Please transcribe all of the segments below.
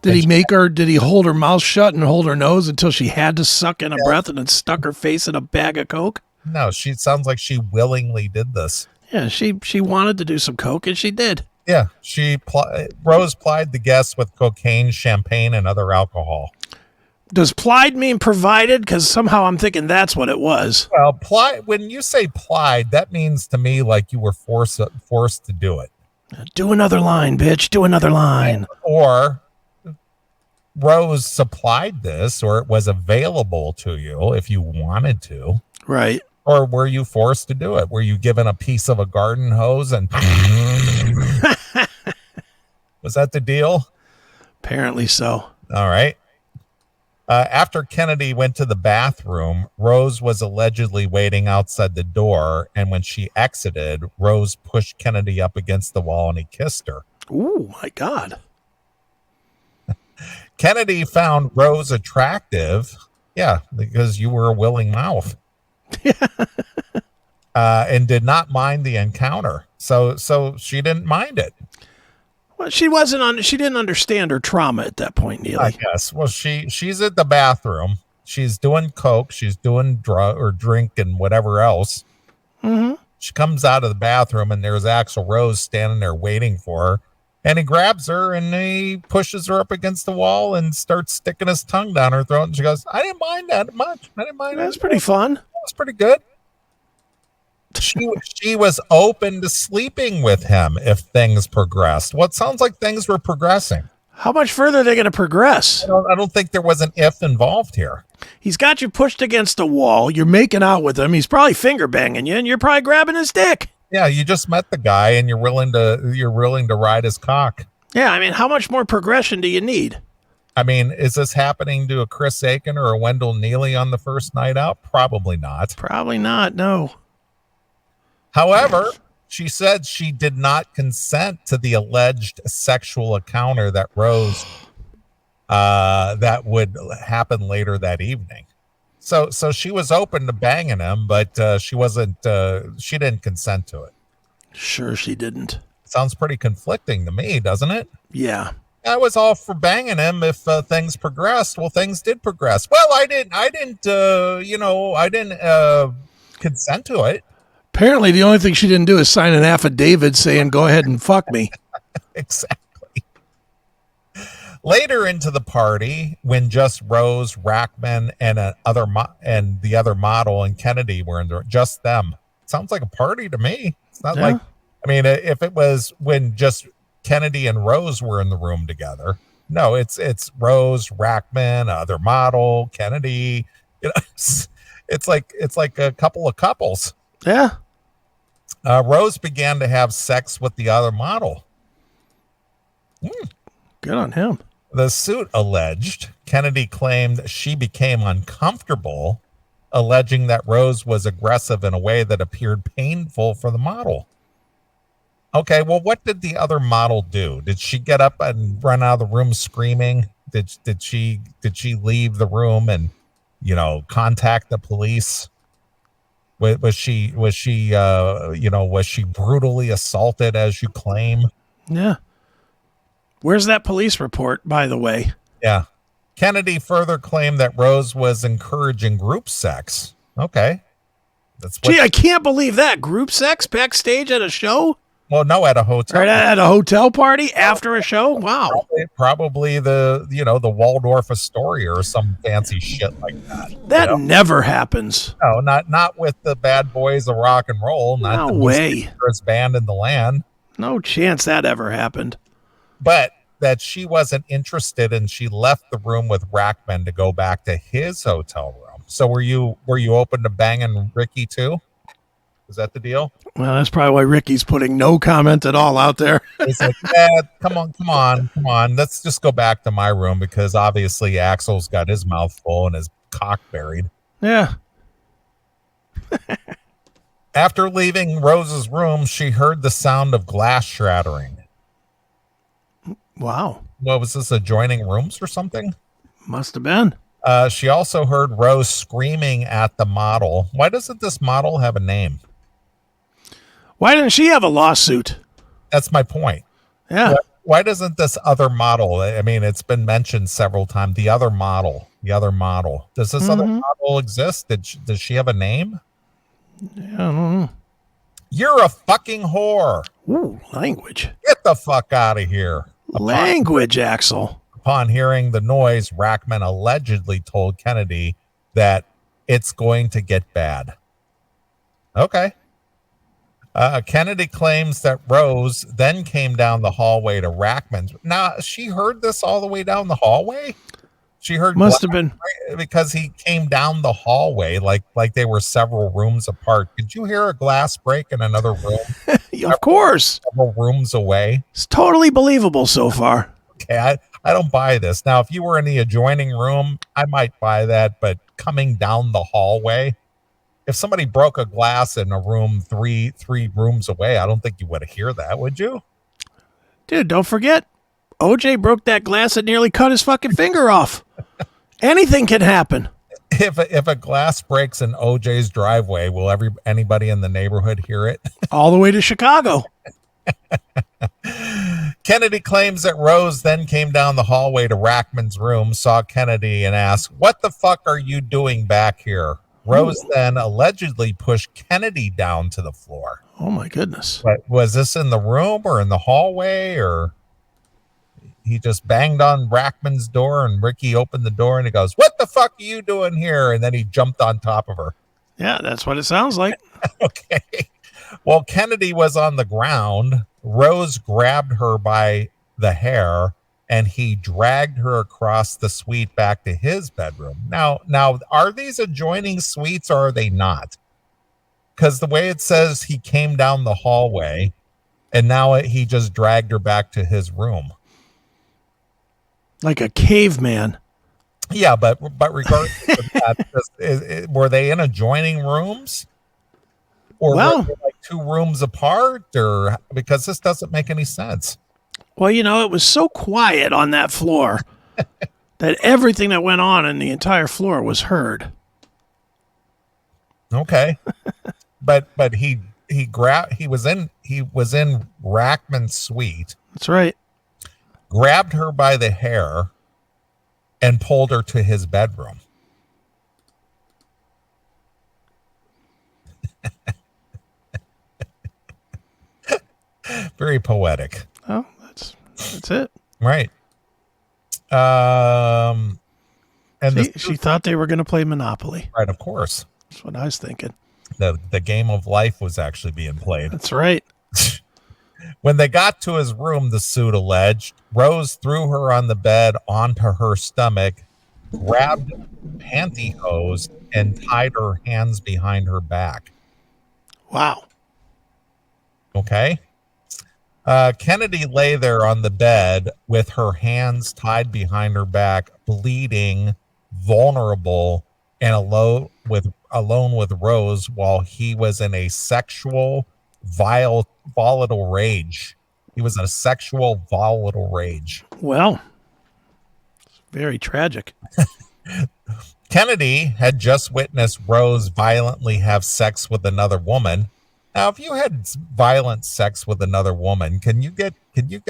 Did he hold her mouth shut and hold her nose until she had to suck in a breath and then stuck her face in a bag of Coke? No, she sounds like she willingly did this. Yeah, she wanted to do some Coke and she did. Yeah, Rose plied the guests with cocaine, champagne, and other alcohol. Does plied mean provided? Because somehow I'm thinking that's what it was. Well, when you say plied, that means to me like you were forced to do it. Do another line, bitch. Do another line. Or Rose supplied this, or it was available to you if you wanted to. Right. Or were you forced to do it? Were you given a piece of a garden hose and was that the deal? Apparently so. All right. After Kennedy went to the bathroom, Rose was allegedly waiting outside the door, and when she exited, Rose pushed Kennedy up against the wall and he kissed her. Ooh, my God. Kennedy found Rose attractive. Yeah, because you were a willing mouth. And did not mind the encounter. So she didn't mind it. Well, she didn't understand her trauma at that point, Neely. I guess. Well, she's at the bathroom. She's doing Coke. She's doing drink and whatever else. Mm-hmm. She comes out of the bathroom and there's Axl Rose standing there waiting for her. And he grabs her and he pushes her up against the wall and starts sticking his tongue down her throat. And she goes, I didn't mind that much. I didn't mind that. That's pretty fun. That was pretty good. She was open to sleeping with him if things progressed. Well, it sounds like things were progressing. How much further are they going to progress? I don't think there was an if involved here. He's got you pushed against a wall. You're making out with him. He's probably finger banging you, and you're probably grabbing his dick. Yeah, you just met the guy, and you're willing to ride his cock. Yeah, I mean, how much more progression do you need? I mean, is this happening to a Chris Akin or a Wendell Neely on the first night out? Probably not. Probably not, no. However, she said she did not consent to the alleged sexual encounter that Rose that would happen later that evening. So she was open to banging him, but she didn't consent to it. Sure she didn't. Sounds pretty conflicting to me, doesn't it? Yeah. I was all for banging him if things progressed. Well, things did progress. Well, I didn't consent to it. Apparently, the only thing she didn't do is sign an affidavit saying, go ahead and fuck me. Exactly. Later into the party, when just Rose, Rackman, and the other model and Kennedy were in there, just them. Sounds like a party to me. It's not like, I mean, if it was when just Kennedy and Rose were in the room together. No, it's Rose, Rackman, other model, Kennedy. You know, it's like a couple of couples. Yeah. Rose began to have sex with the other model. Good on him. The suit alleged Kennedy claimed she became uncomfortable, alleging that Rose was aggressive in a way that appeared painful for the model. Okay, well, what did the other model do? Did she get up and run out of the room screaming? Did she leave the room and, contact the police? Was she brutally assaulted as you claim? Yeah. Where's that police report, by the way? Yeah. Kennedy further claimed that Rose was encouraging group sex. Okay. I can't believe that. Group sex backstage at a show? Well, no, at a hotel. Right, at a hotel party after a show? Wow. Probably the Waldorf Astoria or some fancy shit like that. That never happens. No, not with the bad boys of rock and roll. Not no the way. Most band in the land. No chance that ever happened. But that she wasn't interested and she left the room with Rackman to go back to his hotel room. So were you open to banging Ricky too? Is that the deal? Well, that's probably why Ricky's putting no comment at all out there. It's like, yeah, come on. Let's just go back to my room because obviously Axl's got his mouth full and his cock buried. Yeah. After leaving Rose's room, she heard the sound of glass shattering. Wow. What was this, adjoining rooms or something? Must have been. She also heard Rose screaming at the model. Why doesn't this model have a name? Why didn't she have a lawsuit? That's my point. Yeah. why doesn't this other model? I mean, it's been mentioned several times. The other model. Does this other model exist? Does she have a name? Yeah, I don't know. You're a fucking whore. Ooh, language. Get the fuck out of here. Language, Axel. Upon hearing the noise, Rackman allegedly told Kennedy that it's going to get bad. Okay. Kennedy claims that Rose then came down the hallway to Rackman's. Now, she heard this all the way down the hallway? She heard Must have been. because he came down the hallway like they were several rooms apart. Did you hear a glass break in another room? Of course. Several rooms away. It's totally believable so far. Okay, I don't buy this. Now, if you were in the adjoining room, I might buy that, but coming down the hallway, if somebody broke a glass in a room three rooms away, I don't think you would hear that, would you? Dude, don't forget, OJ broke that glass that nearly cut his fucking finger off. Anything can happen. If a glass breaks in OJ's driveway, will anybody in the neighborhood hear it? All the way to Chicago. Kennedy claims that Rose then came down the hallway to Rackman's room, saw Kennedy, and asked, "What the fuck are you doing back here?" Rose then allegedly pushed Kennedy down to the floor. Oh, my goodness. But was this in the room or in the hallway, or he just banged on Rackman's door and Ricky opened the door and he goes, "What the fuck are you doing here?" And then he jumped on top of her. Yeah, that's what it sounds like. Okay. While Kennedy was on the ground, Rose grabbed her by the hair and he dragged her across the suite back to his bedroom. Now, are these adjoining suites or are they not? Because the way it says he came down the hallway and now he just dragged her back to his room. Like a caveman. Yeah, but regardless of that, were they in adjoining rooms? Or were they like two rooms apart? Or because this doesn't make any sense. Well, it was so quiet on that floor that everything that went on in the entire floor was heard. Okay. but he was in Rackman's suite. That's right. Grabbed her by the hair and pulled her to his bedroom. Very poetic. Oh, that's it. Right. And she thought they were going to play Monopoly. Right, of course. That's what I was thinking. The game of life was actually being played. That's right. When they got to his room, the suit alleged, Rose threw her on the bed onto her stomach, grabbed pantyhose, and tied her hands behind her back. Wow. Okay. Kennedy lay there on the bed with her hands tied behind her back, bleeding, vulnerable, and alone with Rose while he was in a sexual, volatile rage. He was in a sexual, volatile rage. Well, it's very tragic. Kennedy had just witnessed Rose violently have sex with another woman. Now, if you had violent sex with another woman, can you get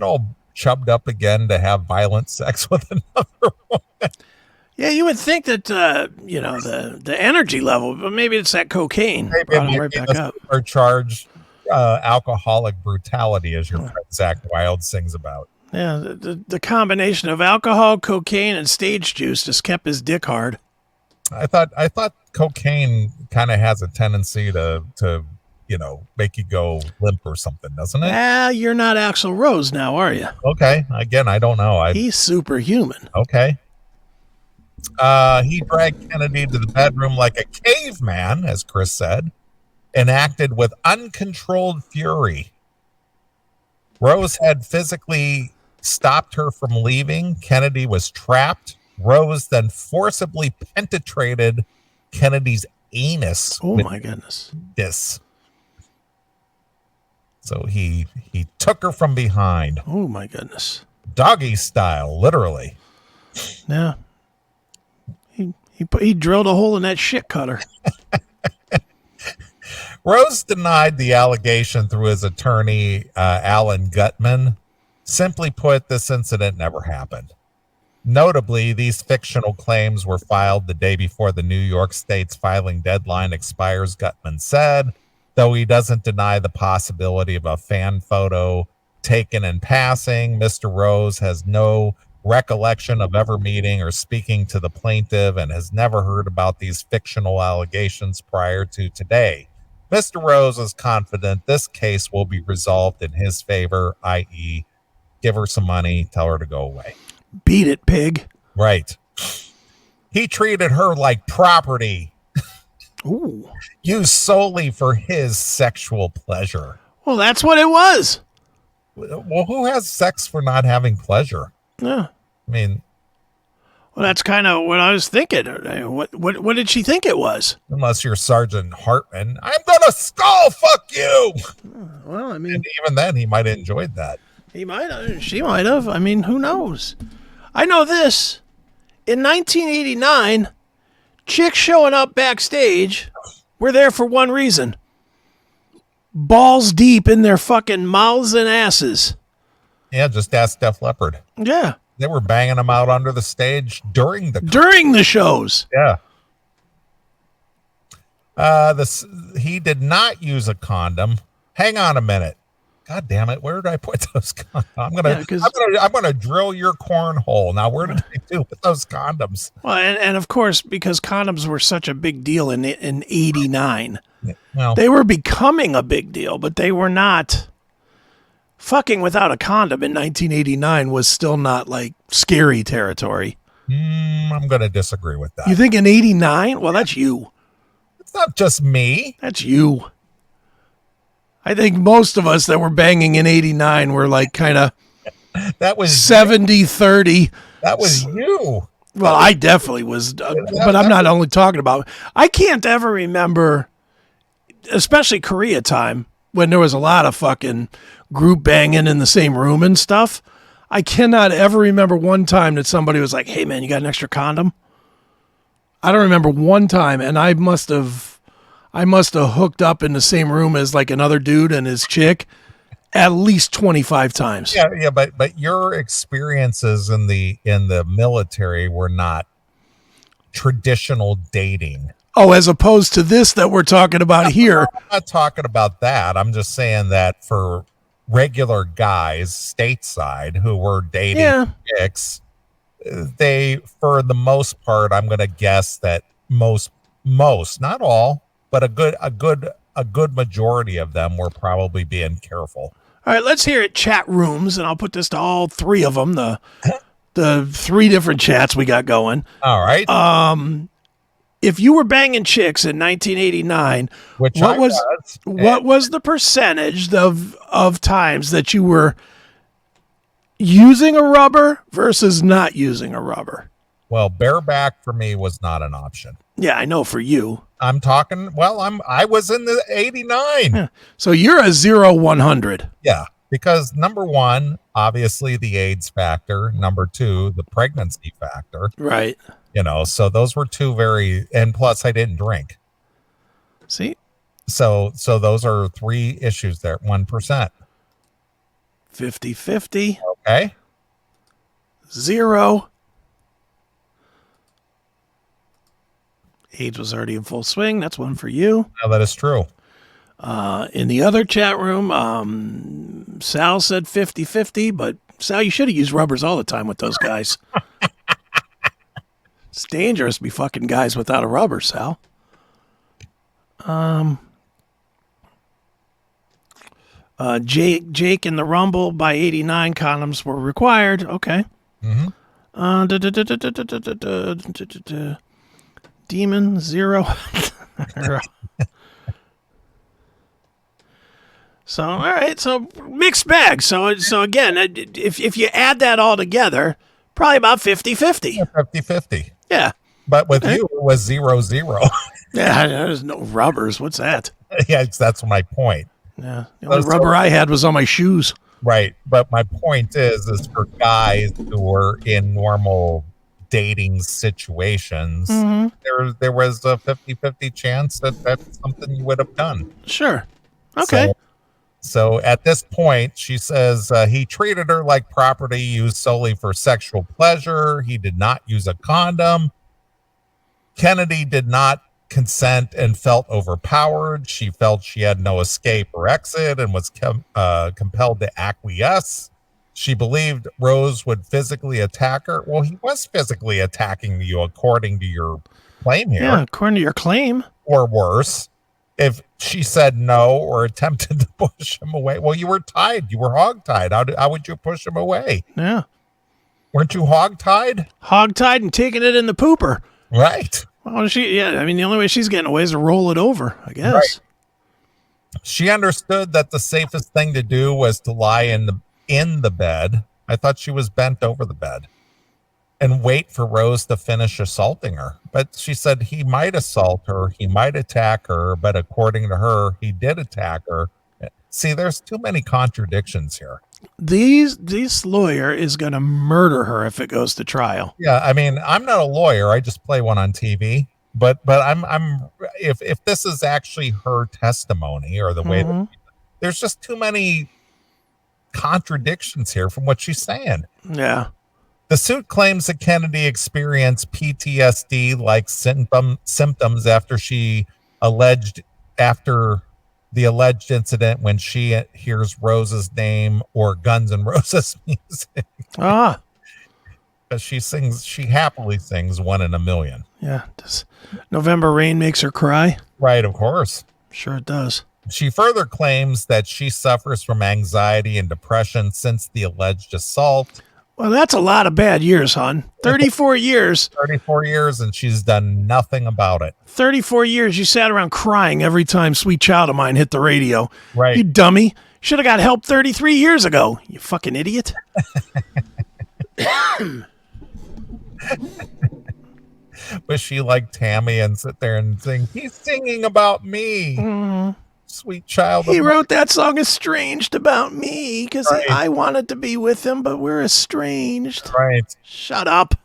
all chubbed up again to have violent sex with another woman? Yeah, you would think that the energy level, but maybe it's that cocaine. Maybe it might be the supercharged alcoholic brutality, as your friend Zach Wild sings about. Yeah, the combination of alcohol, cocaine, and stage juice just kept his dick hard. I thought cocaine kind of has a tendency to make you go limp or something, doesn't it? You're not Axl Rose now, are you? Okay. Again, I don't know. He's superhuman. Okay. He dragged Kennedy to the bedroom like a caveman, as Chris said, and acted with uncontrolled fury. Rose had physically stopped her from leaving. Kennedy was trapped. Rose then forcibly penetrated Kennedy's anus. Oh, my goodness. This. So he took her from behind. Oh, my goodness. Doggy style, literally. Yeah. He drilled a hole in that shit cutter. Rose denied the allegation through his attorney, Alan Gutman, Simply put, this incident never happened. Notably, these fictional claims were filed the day before the New York State's filing deadline expires, Gutman said, though he doesn't deny the possibility of a fan photo taken in passing. Mr. Rose has no recollection of ever meeting or speaking to the plaintiff and has never heard about these fictional allegations prior to today. Mr. Rose is confident this case will be resolved in his favor, i.e., give her some money, tell her to go away. Beat it, pig. Right. He treated her like property. Ooh. Used solely for his sexual pleasure. Well, that's what it was. Well, who has sex for not having pleasure? Yeah. I mean, well, that's kind of what I was thinking. What did she think it was? unless you're Sergeant Hartman, I'm gonna skull fuck you. Well, I mean, And even then, he might have enjoyed that. he might have. She might have. I mean, who knows? I know this. In 1989, chicks showing up backstage were there for one reason. Balls deep in their fucking mouths and asses. Yeah, just ask Def Leppard. Yeah. They were banging them out under the stage during the shows. Yeah. He did not use a condom. Hang on a minute. God damn it! Where did I put those condoms? I'm gonna drill your cornhole. Now, where did I do with those condoms? Well, and of course, because condoms were such a big deal in '89, Well, they were becoming a big deal, but they were not. Fucking without a condom in 1989 was still not like scary territory. I'm gonna disagree with that. You think in '89? Well, that's you. It's not just me. That's you. I think most of us that were banging in '89 were like kind of That was 70-30. That was you. Well, I definitely was, but I'm not only talking about. I can't ever remember, especially Korea time, when there was a lot of fucking group banging in the same room and stuff. I cannot ever remember one time that somebody was like, "Hey, man, you got an extra condom?" I don't remember one time, and I must have hooked up in the same room as like another dude and his chick at least 25 times. Yeah, but your experiences in the military were not traditional dating. Oh, as opposed to this that we're talking about here. I'm not talking about that. I'm just saying that for regular guys stateside who were dating chicks, they, for the most part, I'm going to guess that most, not all, but a good majority of them were probably being careful. All right, let's hear it. Chat rooms, and I'll put this to all three of them. The three different chats we got going. All right. If you were banging chicks in 1989, what was the percentage of times that you were using a rubber versus not using a rubber? Well, bareback for me was not an option. Yeah, I know for you. I'm talking. Well, I was in the 89. Yeah. So you're a 0-100. Yeah, because number one, obviously the AIDS factor. Number two, the pregnancy factor. Right. So those were two and plus I didn't drink. See? So those are three issues there. 1%. 50-50. Okay. 0. AIDS was already in full swing. That's one for you. No, that is true. In the other chat room, Sal said 50-50, but Sal, you should have used rubbers all the time with those guys. It's dangerous to be fucking guys without a rubber, Sal. Jake in the Rumble by 89 condoms were required. Okay. Mm-hmm. Demon 0. So all right, so mixed bag. So again, if you add that all together, probably about 50-50. 50-50. Yeah. But with you, it was 0-0. Yeah, there's no rubbers. What's that? Yeah, that's my point. Yeah, the only rubber I had was on my shoes. Right, but my point is for guys who were in normal dating situations, there was a 50-50 chance that that's something you would have done. Sure. Okay. So at this point, she says he treated her like property used solely for sexual pleasure. He did not use a condom. Kennedy did not consent and felt overpowered. She felt she had no escape or exit and was compelled to acquiesce. She believed Rose would physically attack her. Well, he was physically attacking you, according to your claim here. Yeah, according to your claim. Or worse, if she said no or attempted to push him away. Well, you were tied. You were hog-tied. How would you push him away? Yeah. Weren't you hog-tied? Hog-tied and taking it in the pooper. Right. Well, the only way she's getting away is to roll it over, I guess. Right. She understood that the safest thing to do was to lie in the bed. I thought she was bent over the bed and wait for Rose to finish assaulting her. But she said he might assault her, he might attack her, but according to her, he did attack her. See, there's too many contradictions here. This lawyer is going to murder her if it goes to trial. Yeah, I mean, I'm not a lawyer. I just play one on TV. But I'm if this is actually her testimony or the way that there's just too many contradictions here from what she's saying. Yeah. The suit claims that Kennedy experienced PTSD-like symptoms after the alleged incident when she hears Rose's name or Guns N' Roses music. Ah. She happily sings One in a Million. Yeah. Does November Rain makes her cry? Right, of course. Sure it does. She further claims that she suffers from anxiety and depression since the alleged assault. Well, that's a lot of bad years, hon. 34 years. 34 years, and she's done nothing about it. 34 years. You sat around crying every time Sweet Child of Mine hit the radio. Right. You dummy. Should have got help 33 years ago. You fucking idiot. Was she like Tammy and sit there and sing, he's singing about me. Mm-hmm. Sweet child. He wrote that song Estranged about me because right. I wanted to be with him, but we're estranged. Right. Shut up.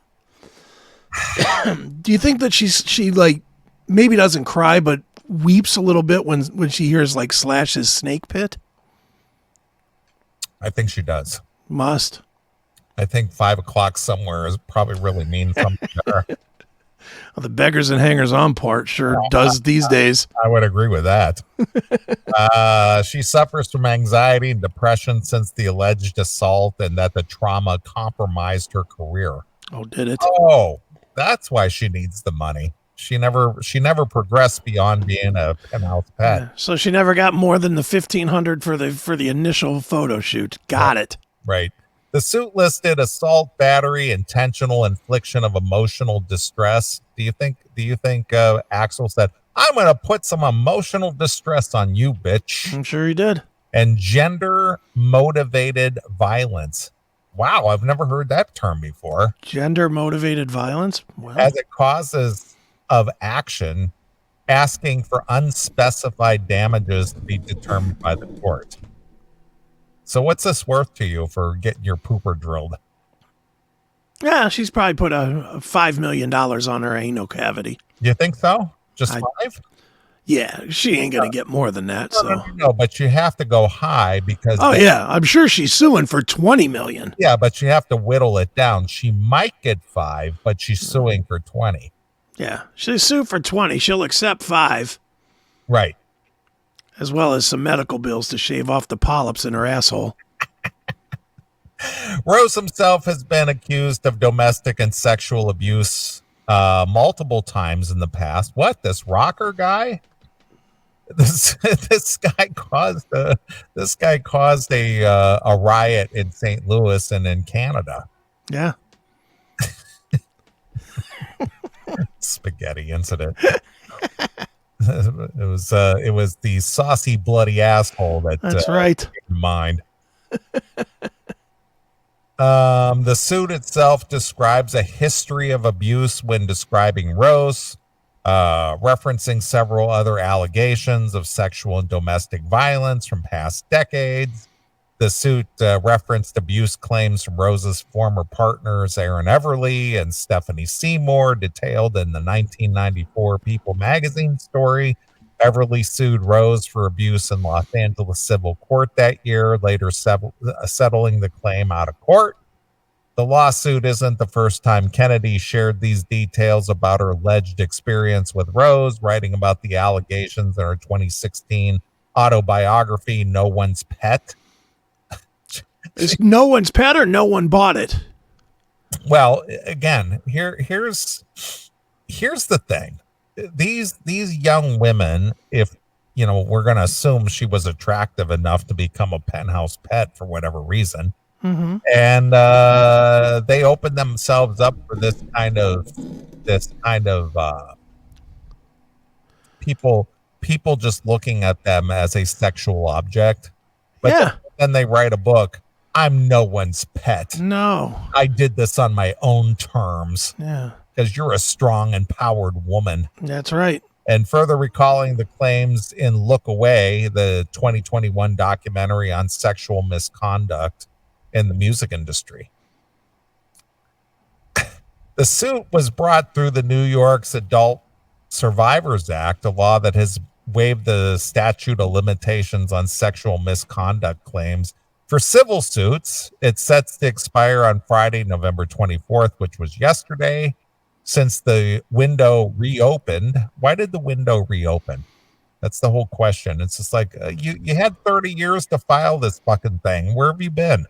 Do you think that she like maybe doesn't cry, but weeps a little bit when she hears like Slash's Snake Pit? I think she does. Must. I think 5 o'clock somewhere is probably really mean something to her. Well, the beggars and hangers on part sure does these days. I would agree with that. She suffers from anxiety and depression since the alleged assault and that the trauma compromised her career. Oh, did it? Oh, that's why she needs the money. She never progressed beyond being a penthouse pet. Yeah, so she never got more than the $1,500 for the initial photo shoot. Got it. Right. The suit listed assault, battery, intentional infliction of emotional distress. Do you think Axel said, I'm going to put some emotional distress on you, bitch? I'm sure he did. And gender motivated violence. Wow, I've never heard that term before. Gender motivated violence? Well. As a causes of action, asking for unspecified damages to be determined by the court. So what's this worth to you for getting your pooper drilled? Yeah, she's probably put a $5 million on her anal cavity. You think so? Just 5? Yeah, she ain't going to get more than that. No, but you have to go high because... Oh, yeah, I'm sure she's suing for $20 million. Yeah, but you have to whittle it down. She might get 5, but she's suing for 20. Yeah, she's sued for 20. She'll accept 5. Right. As well as some medical bills to shave off the polyps in her asshole. Rose himself has been accused of domestic and sexual abuse multiple times in the past. What, this rocker guy? This guy caused a riot in St. Louis and in Canada. Yeah. Spaghetti incident. It was the saucy bloody asshole that's right. In mind. The suit itself describes a history of abuse when describing Rose, referencing several other allegations of sexual and domestic violence from past decades. The suit referenced abuse claims from Rose's former partners, Aaron Everly and Stephanie Seymour, detailed in the 1994 People magazine story. Beverly sued Rose for abuse in Los Angeles civil court that year, later settling the claim out of court. The lawsuit isn't the first time Kennedy shared these details about her alleged experience with Rose, writing about the allegations in her 2016 autobiography, No One's Pet. Is no one's pet or no one bought it? Well, again, here's the thing. These young women, if we're going to assume she was attractive enough to become a penthouse pet for whatever reason, and they open themselves up for this kind of people just looking at them as a sexual object. But Yeah. then they write a book. I'm no one's pet. No. I did this on my own terms. Yeah. Because you're a strong, empowered woman. That's right. And further recalling the claims in Look Away, the 2021 documentary on sexual misconduct in the music industry. The suit was brought through the New York's Adult Survivors Act, a law that has waived the statute of limitations on sexual misconduct claims. For civil suits, it's set to expire on Friday, November 24th, which was yesterday. Since the window reopened, why did the window reopen? That's the whole question. It's just like, you had 30 years to file this fucking thing. Where have you been?